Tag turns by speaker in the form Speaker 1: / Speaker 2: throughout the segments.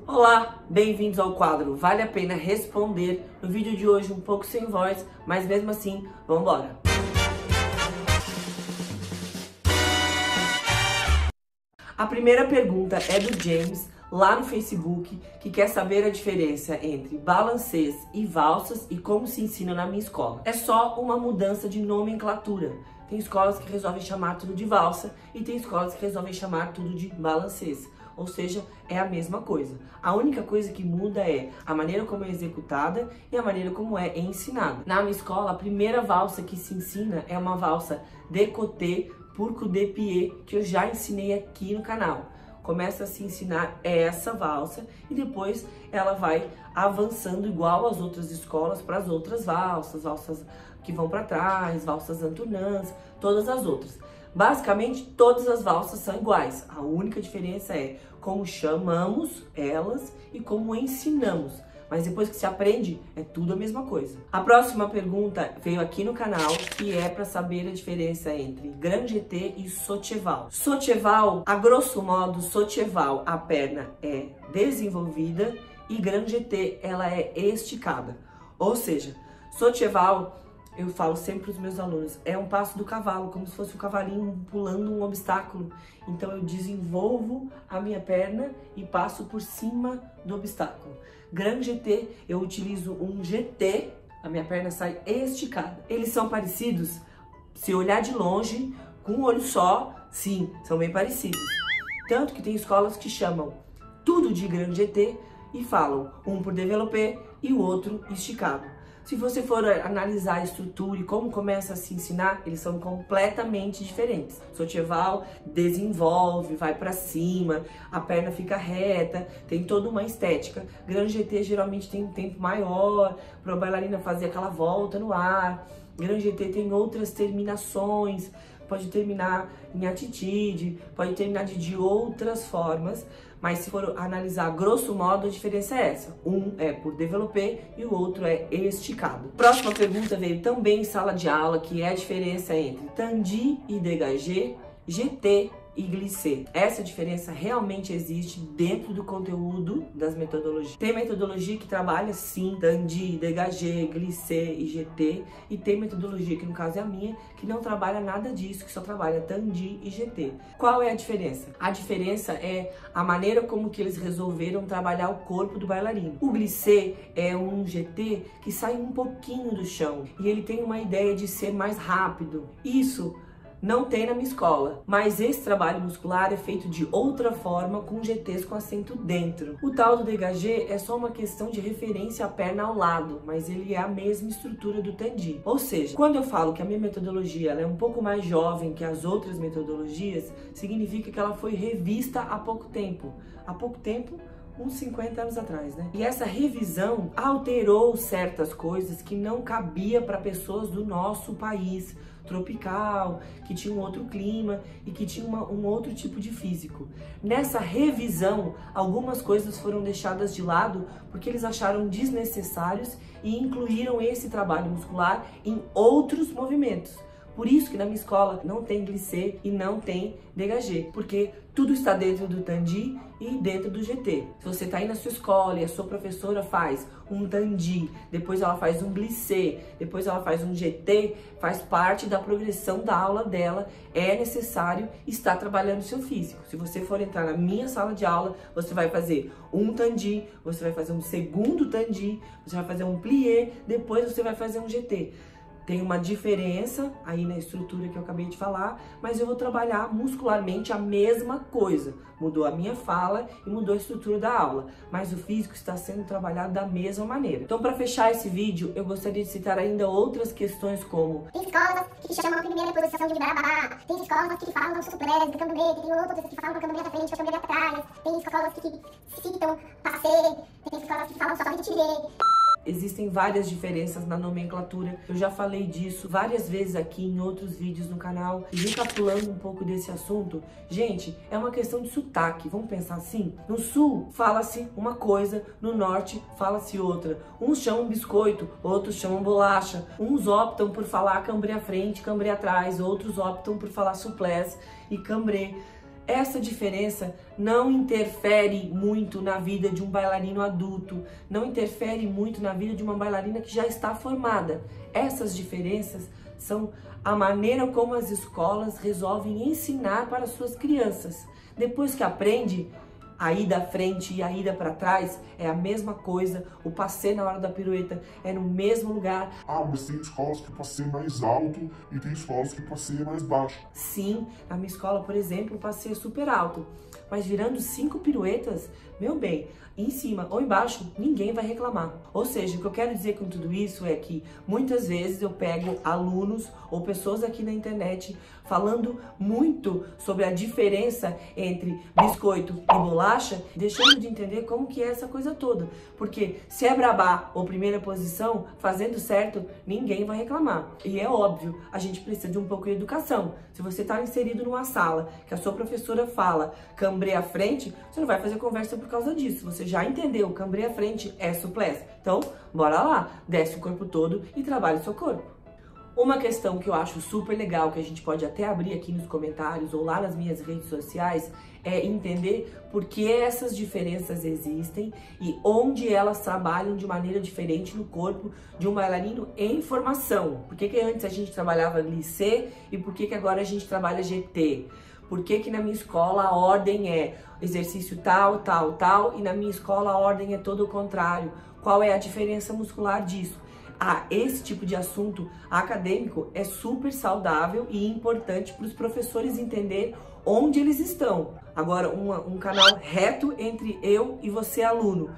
Speaker 1: Olá, bem-vindos ao quadro Vale a Pena Responder. No vídeo de hoje um pouco sem voz, mas mesmo assim, vamos embora. A primeira pergunta é do James, lá no Facebook, que quer saber a diferença entre balancês e valsas e como se ensina na minha escola. É só uma mudança de nomenclatura. Tem escolas que resolvem chamar tudo de valsa e tem escolas que resolvem chamar tudo de balancês. Ou seja, é a mesma coisa. A única coisa que muda é a maneira como é executada e a maneira como é ensinada. Na minha escola, a primeira valsa que se ensina é uma valsa décoté por coup de pied, que eu já ensinei aqui no canal. Começa a se ensinar essa valsa e depois ela vai avançando igual as outras escolas para as outras valsas, valsas que vão para trás, valsas anturnãs, todas as outras. Basicamente, todas as valsas são iguais. A única diferença é como chamamos elas e como ensinamos. Mas depois que se aprende, é tudo a mesma coisa. A próxima pergunta veio aqui no canal, que é para saber a diferença entre Grand Jeté e Saut-Cheval. Saut-Cheval, a grosso modo, Saut-Cheval, a perna é desenvolvida e Grand Jeté, ela é esticada. Ou seja, Saut-Cheval, eu falo sempre para os meus alunos, é um passo do cavalo, como se fosse um cavalinho pulando um obstáculo. Então eu desenvolvo a minha perna e passo por cima do obstáculo. Grand Jeté, eu utilizo um GT, a minha perna sai esticada. Eles são parecidos? Se olhar de longe, com um olho só, sim, são bem parecidos. Tanto que tem escolas que chamam tudo de Grand Jeté e falam um por développé e o outro esticado. Se você for analisar a estrutura e como começa a se ensinar, eles são completamente diferentes. Saut-Cheval desenvolve, vai para cima, a perna fica reta, tem toda uma estética. Grand Jeté geralmente tem um tempo maior para a bailarina fazer aquela volta no ar. Grand Jeté tem outras terminações, pode terminar em attitude, pode terminar de outras formas. Mas se for analisar grosso modo, a diferença é essa. Um é por développé e o outro é esticado. Próxima pergunta veio também em sala de aula, que é a diferença entre tendu e dégagé, jeté e glissé. Essa diferença realmente existe dentro do conteúdo das metodologias. Tem metodologia que trabalha sim, tendu, dégagé, glissé e jeté, e tem metodologia, que no caso é a minha, que não trabalha nada disso, que só trabalha tendu e jeté. Qual é a diferença? A diferença é a maneira como que eles resolveram trabalhar o corpo do bailarino. O glissé é um jeté que sai um pouquinho do chão e ele tem uma ideia de ser mais rápido. Isso não tem na minha escola, mas esse trabalho muscular é feito de outra forma, com GTs com acento dentro. O tal do dégagé é só uma questão de referência à perna ao lado, mas ele é a mesma estrutura do tendu. Ou seja, quando eu falo que a minha metodologia ela é um pouco mais jovem que as outras metodologias, significa que ela foi revista há pouco tempo. Há pouco tempo, uns 50 anos atrás, né? E essa revisão alterou certas coisas que não cabia para pessoas do nosso país tropical, que tinha um outro clima e que tinha um outro tipo de físico. Nessa revisão, algumas coisas foram deixadas de lado porque eles acharam desnecessários e incluíram esse trabalho muscular em outros movimentos. Por isso que na minha escola não tem glissé e não tem dégagé, porque tudo está dentro do tendu e dentro do GT. Se você está aí na sua escola e a sua professora faz um tendu, depois ela faz um glissé, depois ela faz um GT, faz parte da progressão da aula dela, é necessário estar trabalhando o seu físico. Se você for entrar na minha sala de aula, você vai fazer um tendu, você vai fazer um segundo tendu, você vai fazer um plié, depois você vai fazer um GT. Tem uma diferença aí na estrutura que eu acabei de falar, mas eu vou trabalhar muscularmente a mesma coisa. Mudou a minha fala e mudou a estrutura da aula, mas o físico está sendo trabalhado da mesma maneira. Então, para fechar esse vídeo, eu gostaria de citar ainda outras questões como:
Speaker 2: tem escolas que chamam a primeira posição de liberar babá, tem escolas que falam suplés do candomblé, tem outras que falam do candomblé da frente, do candomblé atrás, tem escolas que citam passé, tem escolas que falam só de tirei.
Speaker 1: Existem várias diferenças na nomenclatura, eu já falei disso várias vezes aqui em outros vídeos no canal. E recapitulando um pouco desse assunto, gente, é uma questão de sotaque, vamos pensar assim? No sul fala-se uma coisa, no norte fala-se outra. Uns chamam biscoito, outros chamam bolacha. Uns optam por falar cambré à frente, cambré atrás, outros optam por falar suplés e cambré. Essa diferença não interfere muito na vida de um bailarino adulto, não interfere muito na vida de uma bailarina que já está formada. Essas diferenças são a maneira como as escolas resolvem ensinar para suas crianças. Depois que aprende, a ida à frente e a ida para trás é a mesma coisa, o passê na hora da pirueta é no mesmo lugar.
Speaker 3: Ah, mas tem escolas que o passê é mais alto e tem escolas que o passê é mais baixo.
Speaker 1: Sim, na minha escola, por exemplo, o passê é super alto, mas virando 5 piruetas, meu bem, em cima ou embaixo, ninguém vai reclamar. Ou seja, o que eu quero dizer com tudo isso é que muitas vezes eu pego alunos ou pessoas aqui na internet falando muito sobre a diferença entre biscoito e bolacha, deixando de entender como que é essa coisa toda. Porque se é brabá ou primeira posição, fazendo certo, ninguém vai reclamar. E é óbvio, a gente precisa de um pouco de educação. Se você está inserido numa sala que a sua professora fala cambrê à frente, você não vai fazer conversa por causa disso. Você já entendeu, cambrê à frente é suplesse. Então, bora lá, desce o corpo todo e trabalhe o seu corpo. Uma questão que eu acho super legal, que a gente pode até abrir aqui nos comentários ou lá nas minhas redes sociais, é entender por que essas diferenças existem e onde elas trabalham de maneira diferente no corpo de um bailarino em formação. Por que antes a gente trabalhava glissé e por que agora a gente trabalha GT? Por que na minha escola a ordem é exercício tal, tal, tal e na minha escola a ordem é todo o contrário? Qual é a diferença muscular disso? Esse tipo de assunto acadêmico é super saudável e importante para os professores entender onde eles estão. Agora, um canal reto entre eu e você, aluno.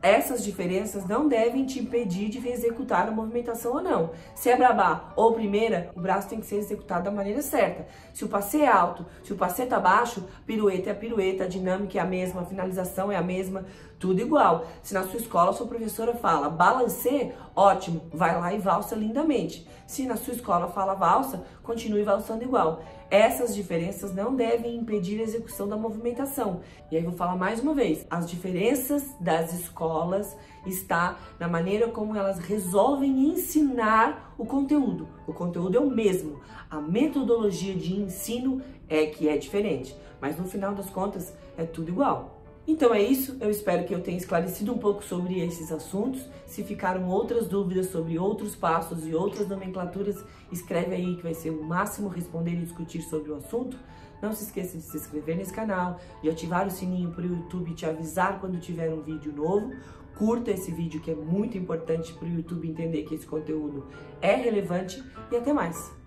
Speaker 1: Essas diferenças não devem te impedir de executar a movimentação ou não. Se é brabá ou primeira, o braço tem que ser executado da maneira certa. Se o passê é alto, se o passê tá baixo, pirueta é a pirueta, a dinâmica é a mesma, a finalização é a mesma, tudo igual. Se na sua escola a sua professora fala balancê, ótimo, vai lá e valsa lindamente. Se na sua escola fala valsa, continue valsando igual. Essas diferenças não devem impedir a execução da movimentação. E aí vou falar mais uma vez, as diferenças das escolas está na maneira como elas resolvem ensinar o conteúdo. O conteúdo é o mesmo, a metodologia de ensino é que é diferente, mas no final das contas é tudo igual. Então é isso, eu espero que eu tenha esclarecido um pouco sobre esses assuntos. Se ficaram outras dúvidas sobre outros passos e outras nomenclaturas, escreve aí que vai ser o máximo responder e discutir sobre o assunto. Não se esqueça de se inscrever nesse canal, de ativar o sininho para o YouTube te avisar quando tiver um vídeo novo. Curta esse vídeo que é muito importante para o YouTube entender que esse conteúdo é relevante e até mais!